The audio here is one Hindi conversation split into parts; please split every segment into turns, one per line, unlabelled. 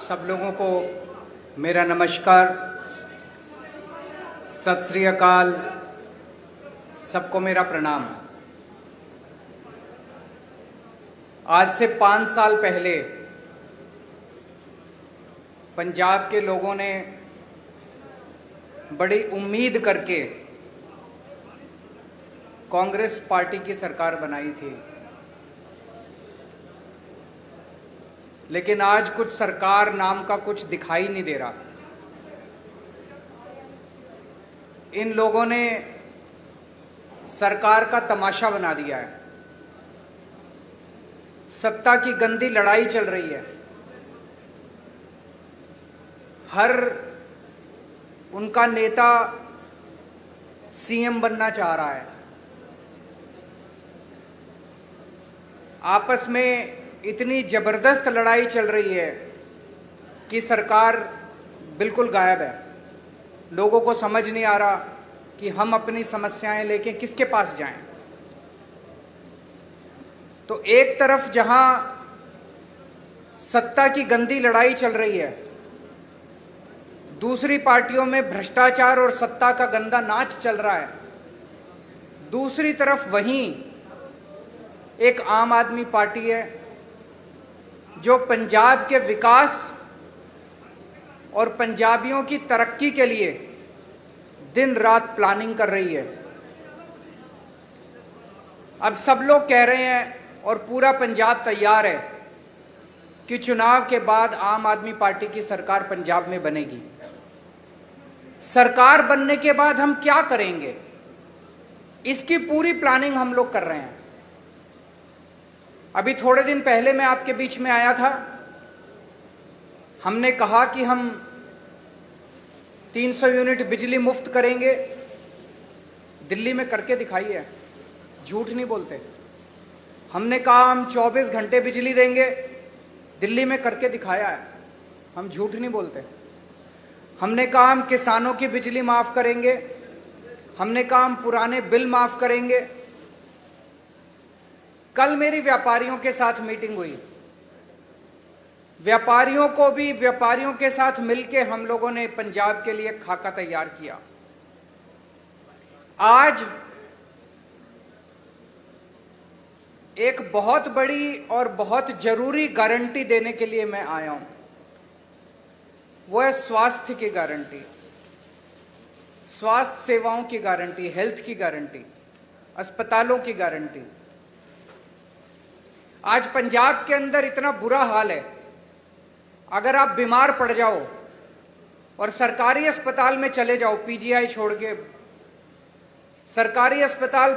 सब लोगों को मेरा नमस्कार, सत श्री अकाल, सबको मेरा प्रणाम। आज से 5 साल पहले पंजाब के लोगों ने बड़ी उम्मीद करके कांग्रेस पार्टी की सरकार बनाई थी, लेकिन आज कुछ सरकार नाम का कुछ दिखाई नहीं दे रहा। इन लोगों ने सरकार का तमाशा बना दिया है। सत्ता की गंदी लड़ाई चल रही है। हर उनका नेता सीएम बनना चाह रहा है। आपस में इतनी जबरदस्त लड़ाई चल रही है कि सरकार बिल्कुल गायब है। लोगों को समझ नहीं आ रहा कि हम अपनी समस्याएं लेके किसके पास जाएं। तो एक तरफ जहां सत्ता की गंदी लड़ाई चल रही है, दूसरी पार्टियों में भ्रष्टाचार और सत्ता का गंदा नाच चल रहा है। दूसरी तरफ वहीं एक आम आदमी पार्टी है जो पंजाब के विकास और पंजाबियों की तरक्की के लिए दिन रात प्लानिंग कर रही है। अब सब लोग कह रहे हैं और पूरा पंजाब तैयार है कि चुनाव के बाद आम आदमी पार्टी की सरकार पंजाब में बनेगी। सरकार बनने के बाद हम क्या करेंगे, इसकी पूरी प्लानिंग हम लोग कर रहे हैं। अभी थोड़े दिन पहले मैं आपके बीच में आया था। हमने कहा कि हम 300 यूनिट बिजली मुफ्त करेंगे। दिल्ली में करके दिखाई है, झूठ नहीं बोलते। हमने कहा हम 24 घंटे बिजली देंगे, दिल्ली में करके दिखाया है, हम झूठ नहीं बोलते। हमने कहा हम किसानों की बिजली माफ करेंगे, हमने कहा हम पुराने बिल माफ करेंगे। कल मेरी व्यापारियों के साथ मीटिंग हुई। व्यापारियों के साथ मिलके हम लोगों ने पंजाब के लिए खाका तैयार किया। आज एक बहुत बड़ी और बहुत जरूरी गारंटी देने के लिए मैं आया हूं। वो है स्वास्थ्य की गारंटी, स्वास्थ्य सेवाओं की गारंटी, हेल्थ की गारंटी, अस्पतालों की गारंटी। आज पंजाब के अंदर इतना बुरा हाल है, अगर आप बीमार पड़ जाओ और सरकारी अस्पताल में चले जाओ, पीजीआई छोड़ के सरकारी अस्पताल,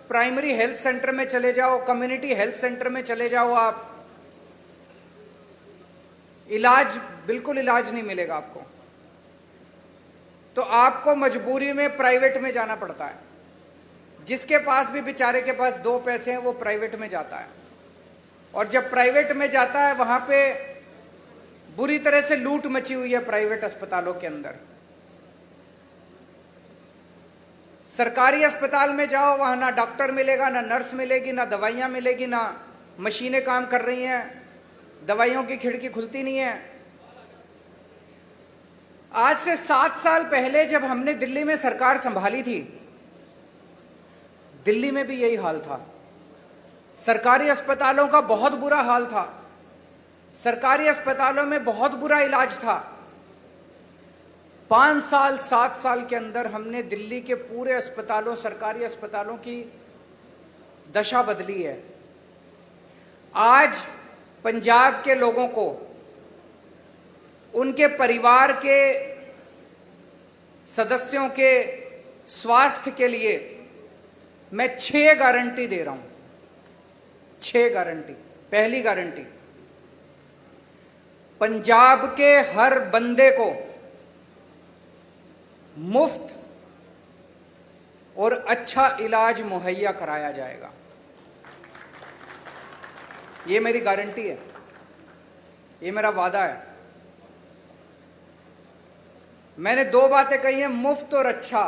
प्राइमरी हेल्थ सेंटर में चले जाओ, कम्युनिटी हेल्थ सेंटर में चले जाओ, आप बिल्कुल इलाज नहीं मिलेगा आपको। तो आपको मजबूरी में प्राइवेट में जाना पड़ता है। जिसके पास भी बेचारे के पास 2 पैसे हैं वो प्राइवेट में जाता है, और जब प्राइवेट में जाता है वहां पे बुरी तरह से लूट मची हुई है प्राइवेट अस्पतालों के अंदर। सरकारी अस्पताल में जाओ, वहां ना डॉक्टर मिलेगा, ना नर्स मिलेगी, ना दवाइयां मिलेगी, ना मशीनें काम कर रही हैं, दवाइयों की खिड़की खुलती नहीं है। आज से 7 साल पहले जब हमने दिल्ली में सरकार संभाली थी, दिल्ली में भी यही हाल था। सरकारी अस्पतालों का बहुत बुरा हाल था। सरकारी अस्पतालों में बहुत बुरा इलाज था। 5 साल 7 साल के अंदर हमने दिल्ली के पूरे अस्पतालों, सरकारी अस्पतालों की दशा बदली है। आज पंजाब के लोगों को, उनके परिवार के सदस्यों के स्वास्थ्य के लिए मैं 6 गारंटी दे रहा हूं। 6 गारंटी। पहली गारंटी, पंजाब के हर बंदे को मुफ्त और अच्छा इलाज मुहैया कराया जाएगा। ये मेरी गारंटी है, ये मेरा वादा है। मैंने 2 बातें कही हैं, मुफ्त और अच्छा।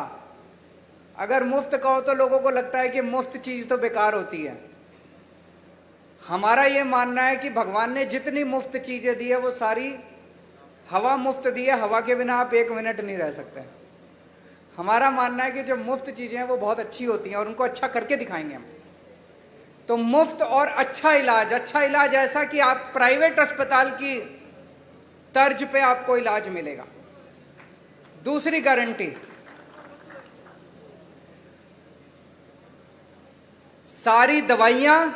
अगर मुफ्त कहो तो लोगों को लगता है कि मुफ्त चीज तो बेकार होती है। हमारा ये मानना है कि भगवान ने जितनी मुफ्त चीजें दी है वो सारी हवा मुफ्त दी है, हवा के बिना आप 1 मिनट नहीं रह सकते। हमारा मानना है कि जो मुफ्त चीजें हैं वो बहुत अच्छी होती हैं और उनको अच्छा करके दिखाएंगे हम। तो मुफ्त और अच्छा इलाज ऐसा कि आप प्राइवेट अस्पताल की तर्ज पे आपको इलाज मिलेगा। दूसरी गारंटी, सारी दवाइयां,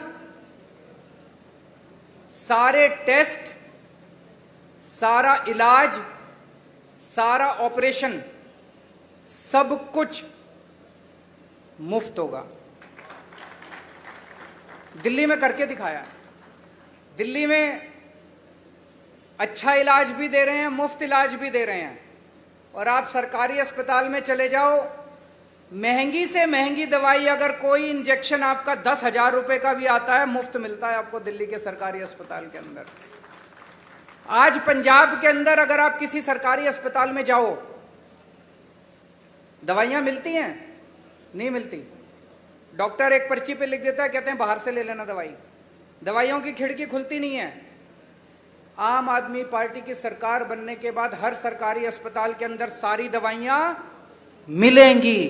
सारे टेस्ट, सारा इलाज, सारा ऑपरेशन, सब कुछ मुफ्त होगा। दिल्ली में करके दिखाया। दिल्ली में अच्छा इलाज भी दे रहे हैं, मुफ्त इलाज भी दे रहे हैं। और आप सरकारी अस्पताल में चले जाओ, महंगी से महंगी दवाई अगर कोई इंजेक्शन आपका 10,000 रुपए का भी आता है, मुफ्त मिलता है आपको दिल्ली के सरकारी अस्पताल के अंदर। आज पंजाब के अंदर अगर आप किसी सरकारी अस्पताल में जाओ, दवाइयां मिलती हैं? नहीं मिलती। डॉक्टर एक पर्ची पे लिख देता है, कहते हैं बाहर से ले लेना दवाई। दवाइयों की खिड़की खुलती नहीं है। आम आदमी पार्टी की सरकार बनने के बाद हर सरकारी अस्पताल के अंदर सारी दवाइयां मिलेंगी,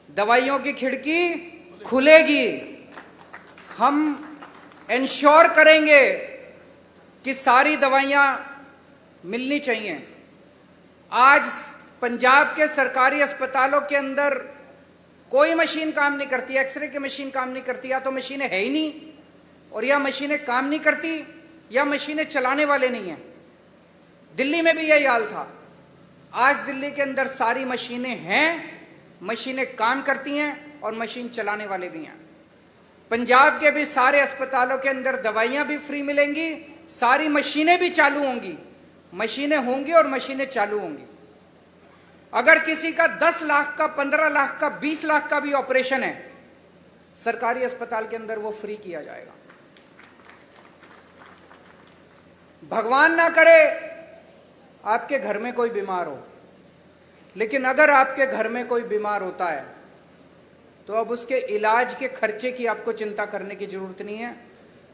दवाइयों की खिड़की खुलेगी। हम इंश्योर करेंगे कि सारी दवाइयां मिलनी चाहिए। आज पंजाब के सरकारी अस्पतालों के अंदर कोई मशीन काम नहीं करती, एक्सरे की मशीन काम नहीं करती, या तो मशीनें है ही नहीं, और या मशीनें काम नहीं करती, या मशीनें चलाने वाले नहीं हैं। दिल्ली में भी यही हाल था। आज दिल्ली के अंदर सारी मशीनें हैं, मशीनें काम करती हैं और मशीन चलाने वाले भी हैं। पंजाब के भी सारे अस्पतालों के अंदर दवाइयां भी फ्री मिलेंगी, सारी मशीनें भी चालू होंगी। मशीनें होंगी और मशीनें चालू होंगी। अगर किसी का 10 लाख का, 15 लाख का, 20 लाख का भी ऑपरेशन है, सरकारी अस्पताल के अंदर वो फ्री किया जाएगा। भगवान ना करे आपके घर में कोई बीमार हो, लेकिन अगर आपके घर में कोई बीमार होता है तो अब उसके इलाज के खर्चे की आपको चिंता करने की जरूरत नहीं है।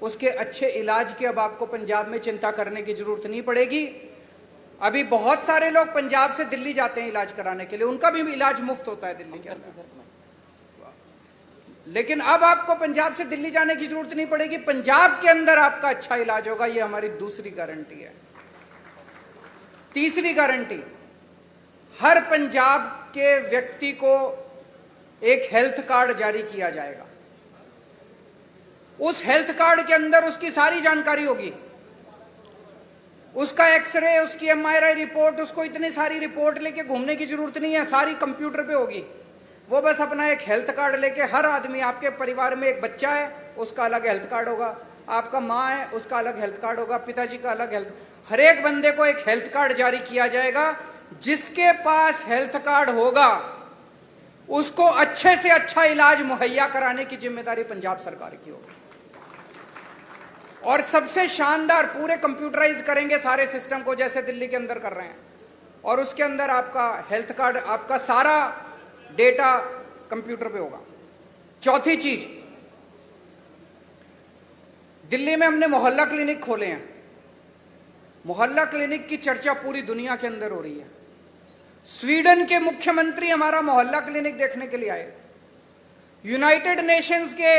उसके अच्छे इलाज की अब आपको पंजाब में चिंता करने की जरूरत नहीं पड़ेगी। अभी बहुत सारे लोग पंजाब से दिल्ली जाते हैं इलाज कराने के लिए, उनका भी इलाज मुफ्त होता है दिल्ली के अंदर। लेकिन अब आपको पंजाब से दिल्ली जाने की जरूरत नहीं पड़ेगी, पंजाब के अंदर आपका अच्छा इलाज होगा। ये हमारी दूसरी गारंटी है। तीसरी गारंटी, हर पंजाब के व्यक्ति को एक हेल्थ कार्ड जारी किया जाएगा। उस हेल्थ कार्ड के अंदर उसकी सारी जानकारी होगी, उसका एक्सरे, उसकी MRI रिपोर्ट, उसको इतनी सारी रिपोर्ट लेके घूमने की जरूरत नहीं है, सारी कंप्यूटर पे होगी। वो बस अपना एक हेल्थ कार्ड लेके, हर आदमी, आपके परिवार में एक बच्चा है उसका अलग हेल्थ कार्ड होगा, आपका माँ है उसका अलग हेल्थ कार्ड होगा, पिताजी का अलग हेल्थ, हर एक बंदे को एक हेल्थ कार्ड जारी किया जाएगा। जिसके पास हेल्थ कार्ड होगा उसको अच्छे से अच्छा इलाज मुहैया कराने की जिम्मेदारी पंजाब सरकार की होगी। और सबसे शानदार, पूरे कंप्यूटराइज करेंगे सारे सिस्टम को जैसे दिल्ली के अंदर कर रहे हैं, और उसके अंदर आपका हेल्थ कार्ड, आपका सारा डेटा कंप्यूटर पे होगा। चौथी चीज, दिल्ली में हमने मोहल्ला क्लिनिक खोले हैं। मोहल्ला क्लिनिक की चर्चा पूरी दुनिया के अंदर हो रही है। स्वीडन के मुख्यमंत्री हमारा मोहल्ला क्लिनिक देखने के लिए आए। यूनाइटेड नेशंस के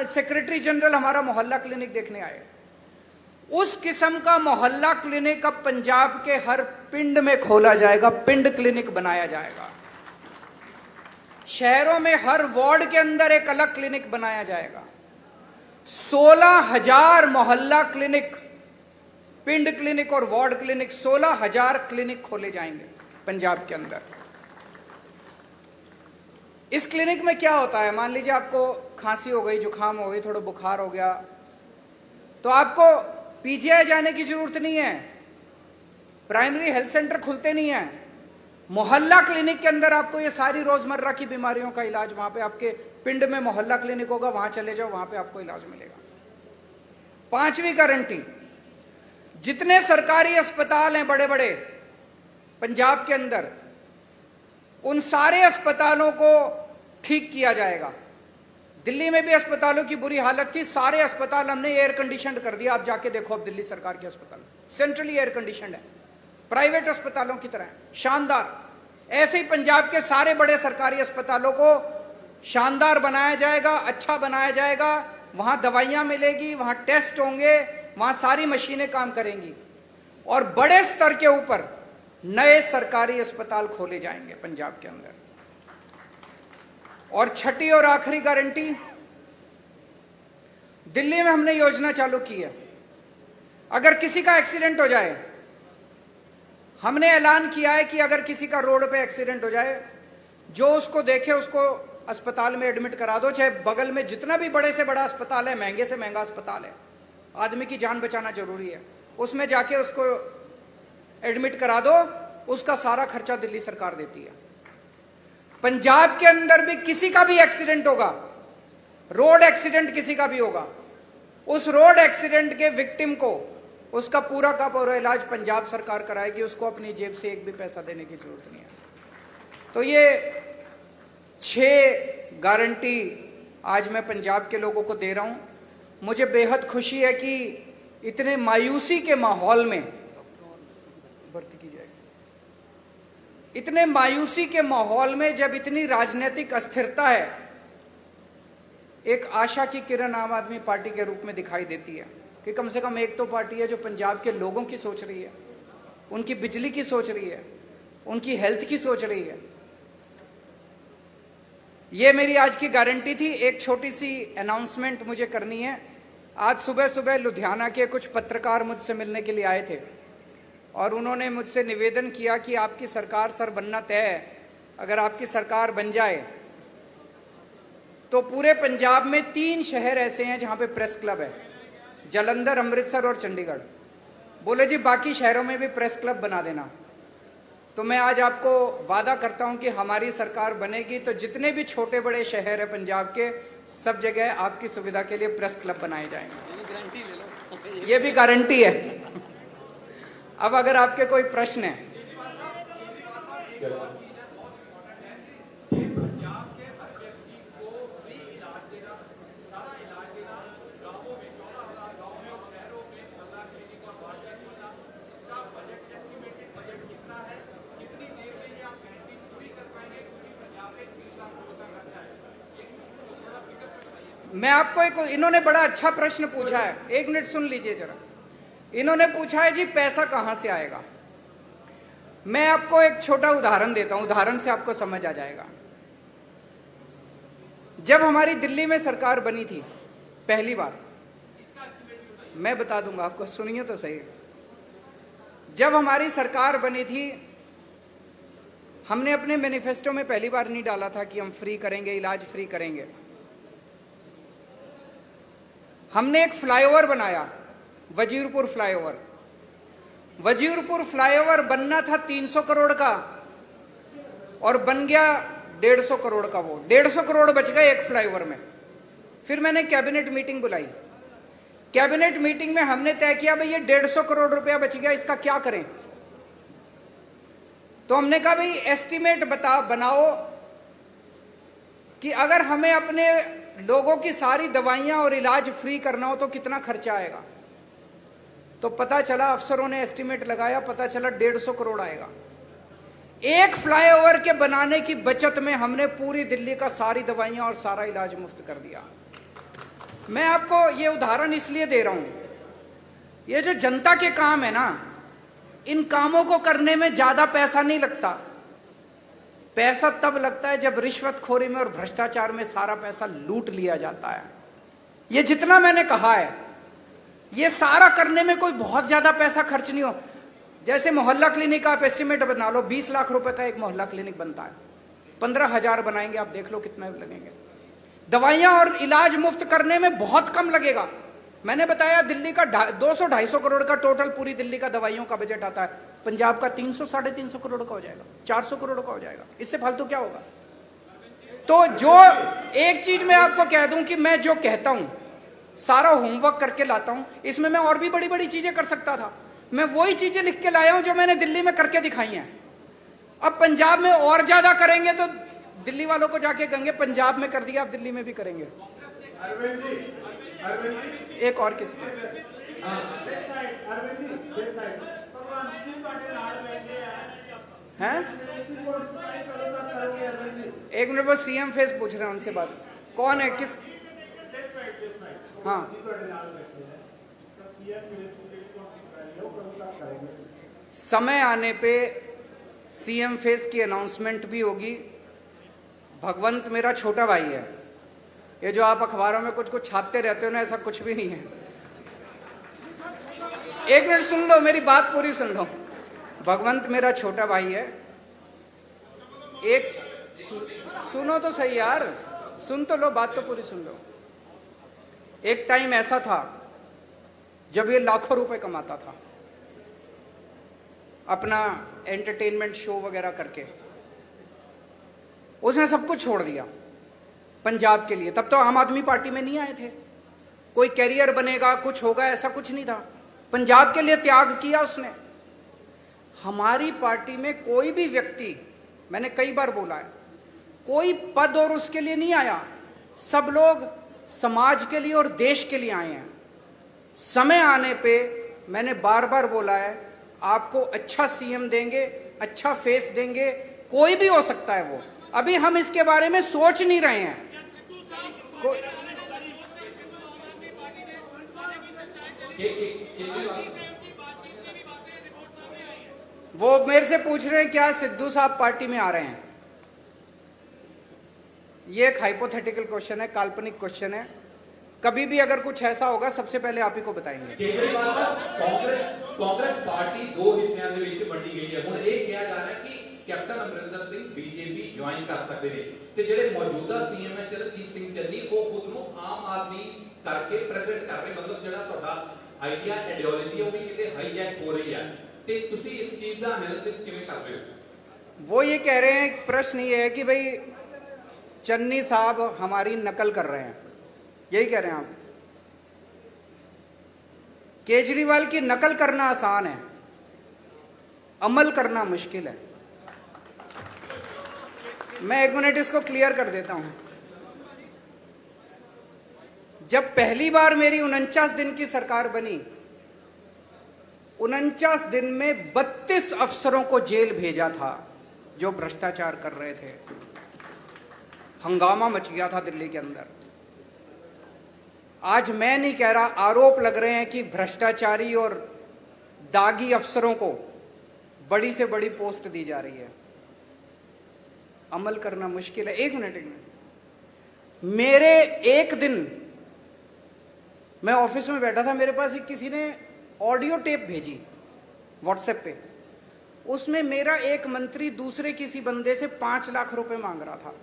सेक्रेटरी जनरल हमारा मोहल्ला क्लिनिक देखने आए। उस किस्म का मोहल्ला क्लिनिक अब पंजाब के हर पिंड में खोला जाएगा, पिंड क्लिनिक बनाया जाएगा। शहरों में हर वार्ड के अंदर एक अलग क्लिनिक बनाया जाएगा। 16,000 मोहल्ला क्लिनिक, पिंड क्लिनिक और वार्ड क्लिनिक, 16,000 क्लिनिक खोले जाएंगे पंजाब के अंदर। इस क्लिनिक में क्या होता है, मान लीजिए आपको खांसी हो गई, जुकाम हो गई, थोड़ा बुखार हो गया, तो आपको पीजीआई जाने की जरूरत नहीं है, प्राइमरी हेल्थ सेंटर खुलते नहीं है। मोहल्ला क्लिनिक के अंदर आपको ये सारी रोजमर्रा की बीमारियों का इलाज, वहां पे आपके पिंड में मोहल्ला क्लिनिक होगा, वहां चले जाओ, वहां पे आपको इलाज मिलेगा। पांचवी गारंटी, जितने सरकारी अस्पताल हैं बड़े बड़े पंजाब के अंदर, उन सारे अस्पतालों को ठीक किया जाएगा। दिल्ली में भी अस्पतालों की बुरी हालत थी, सारे अस्पताल हमने एयर कंडीशन कर दिया। आप जाके देखो, अब दिल्ली सरकार के अस्पताल सेंट्रली एयर कंडीशन है, प्राइवेट अस्पतालों की तरह शानदार। ऐसे ही पंजाब के सारे बड़े सरकारी अस्पतालों को शानदार बनाया जाएगा, अच्छा बनाया जाएगा। वहां दवाइयां मिलेगी, वहां टेस्ट होंगे, वहां सारी मशीनें काम करेंगी और बड़े स्तर के ऊपर नए सरकारी अस्पताल खोले जाएंगे पंजाब के अंदर। और छठी और आखिरी गारंटी, दिल्ली में हमने योजना चालू की है, अगर किसी का एक्सीडेंट हो जाए, हमने ऐलान किया है कि अगर किसी का रोड पे एक्सीडेंट हो जाए, जो उसको देखे उसको अस्पताल में एडमिट करा दो, चाहे बगल में जितना भी बड़े से बड़ा अस्पताल है, महंगे से महंगा अस्पताल है, आदमी की जान बचाना जरूरी है, उसमें जाके उसको एडमिट करा दो, उसका सारा खर्चा दिल्ली सरकार देती है। पंजाब के अंदर भी किसी का भी एक्सीडेंट होगा, रोड एक्सीडेंट किसी का भी होगा, उस रोड एक्सीडेंट के विक्टिम को उसका पूरा का पूरा इलाज पंजाब सरकार कराएगी, उसको अपनी जेब से एक भी पैसा देने की जरूरत नहीं है। तो ये 6 गारंटी आज मैं पंजाब के लोगों को दे रहा हूं। मुझे बेहद खुशी है कि इतने मायूसी के माहौल में भर्ती की जाएगी, इतने मायूसी के माहौल में जब इतनी राजनीतिक अस्थिरता है, एक आशा की किरण आम आदमी पार्टी के रूप में दिखाई देती है कि कम से कम एक तो पार्टी है जो पंजाब के लोगों की सोच रही है, उनकी बिजली की सोच रही है, उनकी हेल्थ की सोच रही है। ये मेरी आज की गारंटी थी। एक छोटी सी अनाउंसमेंट मुझे करनी है। आज सुबह सुबह लुधियाना के कुछ पत्रकार मुझसे मिलने के लिए आए थे और उन्होंने मुझसे निवेदन किया कि आपकी सरकार सर बनना तय है, अगर आपकी सरकार बन जाए तो पूरे पंजाब में 3 शहर ऐसे हैं जहां पे प्रेस क्लब है, जालंधर, अमृतसर और चंडीगढ़। बोले जी बाकी शहरों में भी प्रेस क्लब बना देना। तो मैं आज आपको वादा करता हूं कि हमारी सरकार बनेगी तो जितने भी छोटे बड़े शहर है पंजाब के, सब जगह आपकी सुविधा के लिए प्रेस क्लब बनाए जाएंगे। ये भी गारंटी है। अब अगर आपके कोई प्रश्न है, मैं आपको एक, इन्होंने बड़ा अच्छा प्रश्न पूछा है, 1 मिनट सुन लीजिए जरा। इन्होंने पूछा है जी पैसा कहां से आएगा। मैं आपको एक छोटा उदाहरण देता हूं, उदाहरण से आपको समझ आ जाएगा। जब हमारी दिल्ली में सरकार बनी थी पहली बार, मैं बता दूंगा आपको, सुनिए तो सही। जब हमारी सरकार बनी थी, हमने अपने मैनिफेस्टो में पहली बार नहीं डाला था कि हम फ्री करेंगे, इलाज फ्री करेंगे। हमने एक फ्लाईओवर बनाया, वजीरपुर फ्लाईओवर। वजीरपुर फ्लाईओवर बनना था 300 करोड़ का और बन गया 150 करोड़ का। वो 150 करोड़ बच गए एक फ्लाईओवर में। फिर मैंने कैबिनेट मीटिंग बुलाई। कैबिनेट मीटिंग में हमने तय किया भाई ये 150 करोड़ रुपया बच गया, इसका क्या करें। तो हमने कहा भाई एस्टीमेट बनाओ कि अगर हमें अपने लोगों की सारी दवाइयां और इलाज फ्री करना हो तो कितना खर्चा आएगा। तो पता चला, अफसरों ने एस्टीमेट लगाया, पता चला 150 करोड़ आएगा। एक फ्लाईओवर के बनाने की बचत में हमने पूरी दिल्ली का सारी दवाइयां और सारा इलाज मुफ्त कर दिया। मैं आपको ये उदाहरण इसलिए दे रहा हूं, ये जो जनता के काम है ना, इन कामों को करने में ज्यादा पैसा नहीं लगता। पैसा तब लगता है जब रिश्वतखोरी में और भ्रष्टाचार में सारा पैसा लूट लिया जाता है। ये जितना मैंने कहा है, ये सारा करने में कोई बहुत ज्यादा पैसा खर्च नहीं हो। जैसे मोहल्ला क्लिनिक आप एस्टिमेट बना लो, 20 लाख रुपए का एक मोहल्ला क्लिनिक बनता है, 15,000 बनाएंगे, आप देख लो कितना लगेंगे। दवाइयां और इलाज मुफ्त करने में बहुत कम लगेगा। मैंने बताया दिल्ली का 200-250 करोड़ का टोटल पूरी दिल्ली का दवाइयों का बजट आता है, पंजाब का 300-350 करोड़ का हो जाएगा, 400 करोड़ का हो जाएगा। इससे फालतू क्या होगा। तो जो एक चीज मैं आपको कह दूं कि मैं जो कहता हूं सारा होमवर्क करके लाता हूं, इसमें मैं और भी बड़ी बड़ी चीजें कर सकता था। मैं वही चीजें लिख के लाया हूं जो मैंने दिल्ली में करके दिखाई हैं। अब पंजाब में और ज्यादा करेंगे तो दिल्ली वालों को जाके कहेंगे पंजाब में कर दिया, आप दिल्ली में भी करेंगे।
अरविंद जी,
एक और किसी हैं? एक मिनट, वो सीएम फेस पूछ रहे हैं, उनसे बात। कौन है, किस? हाँ, समय आने पे सीएम फेस की अनाउंसमेंट भी होगी। भगवंत मेरा छोटा भाई है। ये जो आप अखबारों में कुछ कुछ छापते रहते हो ना, ऐसा कुछ भी नहीं है। एक मिनट सुन लो, मेरी बात पूरी सुन लो। भगवंत मेरा छोटा भाई है। एक सुनो तो सही यार, सुन तो लो, बात तो पूरी सुन लो। एक टाइम ऐसा था जब ये लाखों रुपए कमाता था अपना एंटरटेनमेंट शो वगैरह करके। उसने सब कुछ छोड़ दिया पंजाब के लिए। तब तो आम आदमी पार्टी में नहीं आए थे। कोई कैरियर बनेगा, कुछ होगा, ऐसा कुछ नहीं था। पंजाब के लिए त्याग किया उसने। हमारी पार्टी में कोई भी व्यक्ति, मैंने कई बार बोला है, कोई पद और उसके लिए नहीं आया। सब लोग समाज के लिए और देश के लिए आए हैं। समय आने पे मैंने बार बार बोला है, आपको अच्छा सीएम देंगे, अच्छा फेस देंगे, कोई भी हो सकता है वो। अभी हम इसके बारे में सोच नहीं रहे हैं। वो मेरे से पूछ रहे हैं क्या सिद्धू साहब पार्टी में आ रहे हैं। ये एक हाइपोथेटिकल क्वेश्चन है, काल्पनिक क्वेश्चन है। कभी भी अगर कुछ ऐसा होगा सबसे पहले आप ही को बताएंगे।
केजरीवाल साहब, कांग्रेस पार्टी दो हिस्सों ਦੇ ਵਿੱਚ ਵੰਡੀ ਗਈ ਹੈ। ਹੁਣ ਇਹ ਕਿਹਾ ਜਾ ਰਿਹਾ ਹੈ ਕਿ captain Amarinder Singh BJP join ਕਰ ਸਕਦੇ ਨੇ ਤੇ ਜਿਹੜੇ ਮੌਜੂਦਾ ਸੀਐਮ ਹੈ ਚਰਨਜੀਤ ਸਿੰਘ ਚੰਨੀ ਉਹ ਖੁਦ ਨੂੰ ਆਮ ਆਦਮੀ ਕਰਕੇ ਪ੍ਰੈਜ਼ੈਂਟ ਕਰ ਰਹੇ। ਮਤਲਬ ਜਿਹੜਾ ਤੁਹਾਡਾ ਆਈਡੀਆ ਆਈਡੀਓਲੋਜੀ ਹੈ ਉਹ ਵੀ ਕਿਤੇ ਹਾਈਜੈਕ ਹੋ ਰਹੀ ਹੈ ਤੇ ਤੁਸੀਂ ਇਸ ਚੀਜ਼ ਦਾ ਐਨਾਲਿਸਿਸ ਕਿਵੇਂ ਕਰਦੇ ਹੋ?
वो ये कह रहे हैं, प्रश्न ये है कि भाई चन्नी साहब हमारी नकल कर रहे हैं, यही कह रहे हैं आप? केजरीवाल की नकल करना आसान है, अमल करना मुश्किल है। मैं एक मिनट इसको क्लियर कर देता हूं। जब पहली बार मेरी 49 दिन की सरकार बनी, 49 दिन में 32 अफसरों को जेल भेजा था जो भ्रष्टाचार कर रहे थे। हंगामा मच गया था दिल्ली के अंदर। आज मैं नहीं कह रहा, आरोप लग रहे हैं कि भ्रष्टाचारी और दागी अफसरों को बड़ी से बड़ी पोस्ट दी जा रही है। अमल करना मुश्किल है। एक मिनट, मेरे एक दिन मैं ऑफिस में बैठा था, मेरे पास किसी ने ऑडियो टेप भेजी व्हाट्सएप पे। उसमें मेरा एक मंत्री दूसरे किसी बंदे से 5 लाख रुपए मांग रहा था।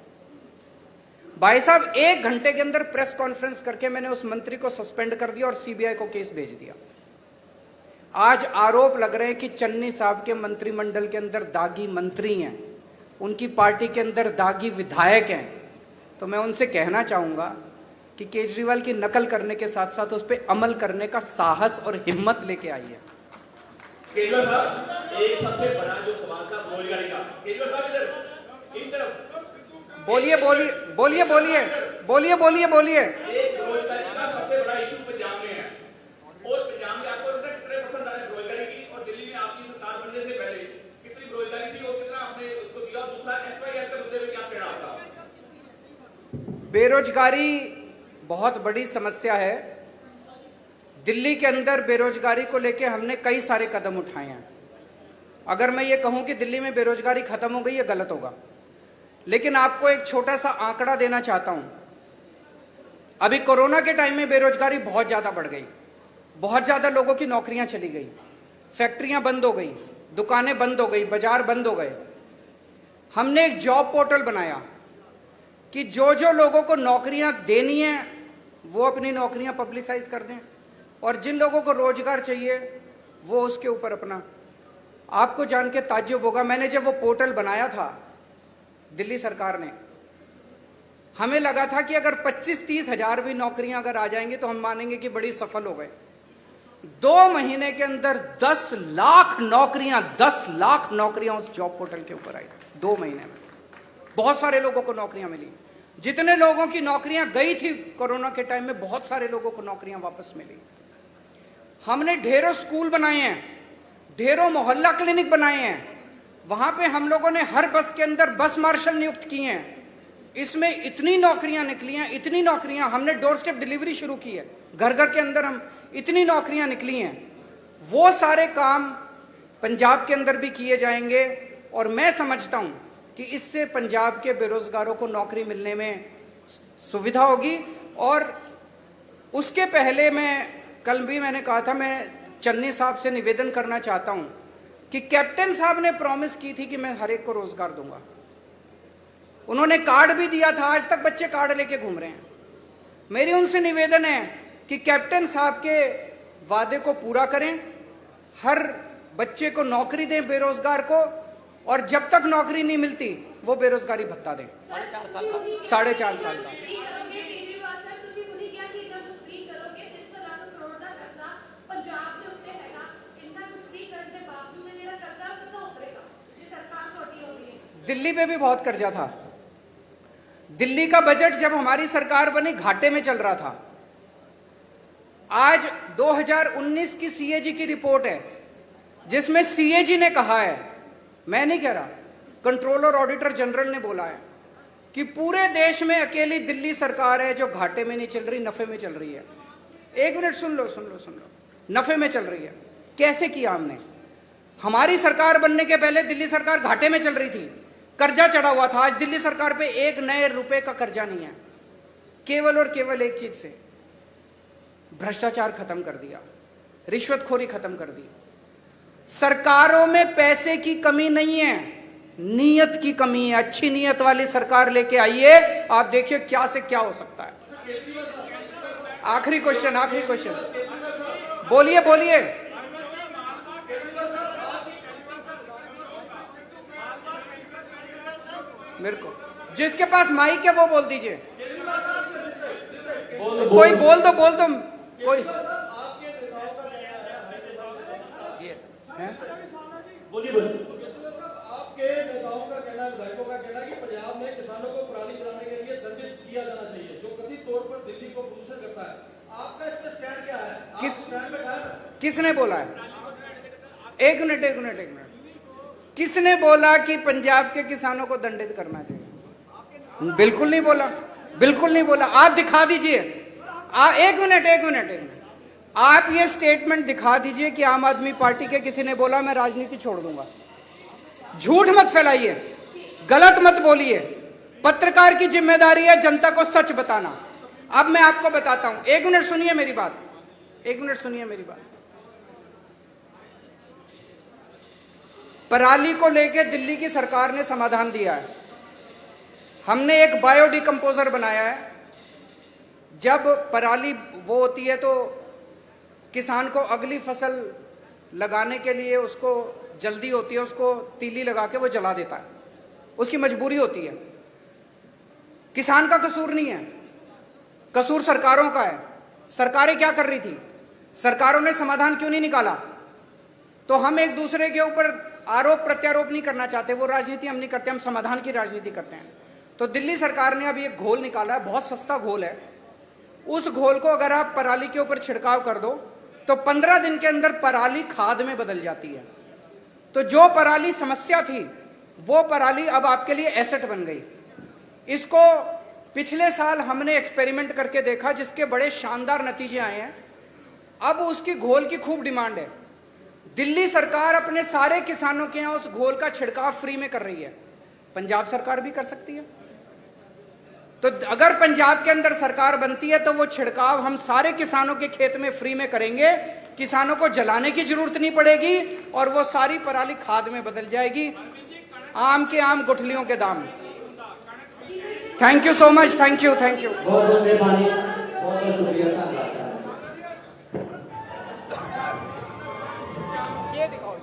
भाई साहब, 1 घंटे के अंदर प्रेस कॉन्फ्रेंस करके मैंने उस मंत्री को सस्पेंड कर दिया और सीबीआई को केस भेज दिया। आज आरोप लग रहे हैं कि चन्नी साहब के मंत्रिमंडल के अंदर दागी मंत्री हैं, उनकी पार्टी के अंदर दागी विधायक हैं। तो मैं उनसे कहना चाहूंगा कि केजरीवाल की नकल करने के साथ साथ उस पर अमल करने का साहस और हिम्मत लेके आइए।
केजरीवाल साहब, एक सबसे बड़ा जो सवाल था बेरोजगारी का। केजरीवाल साहब इधर इस तरफ
बोलिए बोलिए बोलिए बोलिए बोलिए बोलिए बोलिए।
एक बेरोजगारी का सबसे बड़ा इशू पंजाब में है और पंजाब में आपको पता है कितने परसेंट आ रहे हैं बेरोजगारी की, और दिल्ली में आपकी सरकार बनने से पहले कितनी बेरोजगारी थी और कितना आपने उसको दिया। दूसरा एसवाईआर के मुद्दे में क्या कहना आपका?
बेरोजगारी बहुत बड़ी समस्या है। दिल्ली के अंदर बेरोजगारी को लेकर हमने कई सारे कदम उठाए हैं। अगर मैं ये कहूं कि दिल्ली में बेरोजगारी खत्म हो गई, ये गलत होगा। लेकिन आपको एक छोटा सा आंकड़ा देना चाहता हूं। अभी कोरोना के टाइम में बेरोजगारी बहुत ज्यादा बढ़ गई, बहुत ज्यादा लोगों की नौकरियां चली गई, फैक्ट्रियां बंद हो गई, दुकानें बंद हो गई, बाजार बंद हो गए। हमने एक जॉब पोर्टल बनाया कि जो जो लोगों को नौकरियां देनी है वो अपनी नौकरियां पब्लिसाइज कर दें, और जिन लोगों को रोजगार चाहिए वो उसके ऊपर अपना। आपको जान के ताज्जुब होगा, मैंने जब वो पोर्टल बनाया था दिल्ली सरकार ने, हमें लगा था कि अगर 25-30 हजार भी नौकरियां अगर आ जाएंगी तो हम मानेंगे कि बड़ी सफल हो गए। 2 महीने के अंदर 10 लाख नौकरियां उस जॉब पोर्टल के ऊपर आई। 2 महीने में बहुत सारे लोगों को नौकरियां मिली। जितने लोगों की नौकरियां गई थी कोरोना के टाइम में, बहुत सारे लोगों को नौकरियां वापस मिली। हमने ढेरों स्कूल बनाए हैं, ढेरों मोहल्ला क्लिनिक बनाए हैं, वहां पे हम लोगों ने हर बस के अंदर बस मार्शल नियुक्त किए हैं। इसमें इतनी नौकरियां निकली हैं, इतनी नौकरियां, हमने डोर स्टेप डिलीवरी शुरू की है, घर घर के अंदर हम इतनी नौकरियां निकली हैं। वो सारे काम पंजाब के अंदर भी किए जाएंगे और मैं समझता हूं कि इससे पंजाब के बेरोजगारों को नौकरी मिलने में सुविधा होगी। और उसके पहले कल भी मैंने कहा था, मैं चन्नी साहब से निवेदन करना चाहता हूं कि कैप्टन साहब ने प्रॉमिस की थी कि मैं हर एक को रोजगार दूंगा। उन्होंने कार्ड भी दिया था, आज तक बच्चे कार्ड लेके घूम रहे हैं। मेरी उनसे निवेदन है कि कैप्टन साहब के वादे को पूरा करें, हर बच्चे को नौकरी दें बेरोजगार को, और जब तक नौकरी नहीं मिलती वो बेरोजगारी भत्ता दें 4.5 साल का। दिल्ली पे भी बहुत कर्जा था। दिल्ली का बजट जब हमारी सरकार बनी घाटे में चल रहा था। आज 2019 की सीएजी की रिपोर्ट है जिसमें सीएजी ने कहा है, मैं नहीं कह रहा, कंट्रोलर ऑडिटर जनरल ने बोला है कि पूरे देश में अकेली दिल्ली सरकार है जो घाटे में नहीं चल रही, नफे में चल रही है। एक मिनट सुन लो, नफे में चल रही है। कैसे किया हमने? हमारी सरकार बनने के पहले दिल्ली सरकार घाटे में चल रही थी, कर्जा चढ़ा हुआ था। आज दिल्ली सरकार पे एक नए रुपए का कर्जा नहीं है। केवल और केवल एक चीज से, भ्रष्टाचार खत्म कर दिया, रिश्वतखोरी खत्म कर दी। सरकारों में पैसे की कमी नहीं है, नीयत की कमी है। अच्छी नीयत वाली सरकार लेके आइए, आप देखिए क्या से क्या हो सकता है। आखिरी क्वेश्चन, बोलिए। मेरे को जिसके पास माइक है वो बोल दीजिए। कोई बोल दो कोई।
बोलिए। आपके नेताओं का कहना है, विधायकों का कहना है कि पंजाब में किसानों को पराली जलाने के लिए दंडित किया जाना चाहिए, जो कथित तौर पर दिल्ली को प्रदूषण करता है। आपका इस पर स्टैंड क्या है?
किसने बोला है? एक मिनट। किसने बोला कि पंजाब के किसानों को दंडित करना चाहिए? बिल्कुल नहीं बोला। आप दिखा दीजिए। एक मिनट। आप ये स्टेटमेंट दिखा दीजिए कि आम आदमी पार्टी के किसी ने बोला मैं राजनीति छोड़ दूंगा। झूठ मत फैलाइए, गलत मत बोलिए। पत्रकार की जिम्मेदारी है जनता को सच बताना। अब मैं आपको बताता हूं, एक मिनट सुनिए मेरी बात। पराली को लेकर दिल्ली की सरकार ने समाधान दिया है। हमने एक बायोडिकम्पोजर बनाया है। जब पराली वो होती है तो किसान को अगली फसल लगाने के लिए उसको जल्दी होती है, उसको तीली लगा के वो जला देता है, उसकी मजबूरी होती है। किसान का कसूर नहीं है, कसूर सरकारों का है। सरकारें क्या कर रही थी? सरकारों ने समाधान क्यों नहीं निकाला? तो हम एक दूसरे के ऊपर आरोप प्रत्यारोप नहीं करना चाहते, वो राजनीति हम नहीं करते, हम समाधान की राजनीति करते हैं। तो दिल्ली सरकार ने अभी एक घोल निकाला है, बहुत सस्ता घोल है। उस घोल को अगर आप पराली के ऊपर छिड़काव कर दो तो 15 दिन के अंदर पराली खाद में बदल जाती है। तो जो पराली समस्या थी वो पराली अब आपके लिए एसेट बन गई। इसको पिछले साल हमने एक्सपेरिमेंट करके देखा जिसके बड़े शानदार नतीजे आए हैं। अब उसकी घोल की खूब डिमांड है। दिल्ली सरकार अपने सारे किसानों के यहां उस घोल का छिड़काव फ्री में कर रही है। पंजाब सरकार भी कर सकती है। तो अगर पंजाब के अंदर सरकार बनती है तो वो छिड़काव हम सारे किसानों के खेत में फ्री में करेंगे। किसानों को जलाने की जरूरत नहीं पड़ेगी और वो सारी पराली खाद में बदल जाएगी। आम के आम गुठलियों के दाम। Thank you so much. Thank you.
बहुत मेहरबानी, बहुत शुक्रिया, धन्यवाद सर।
ये दिखाओ।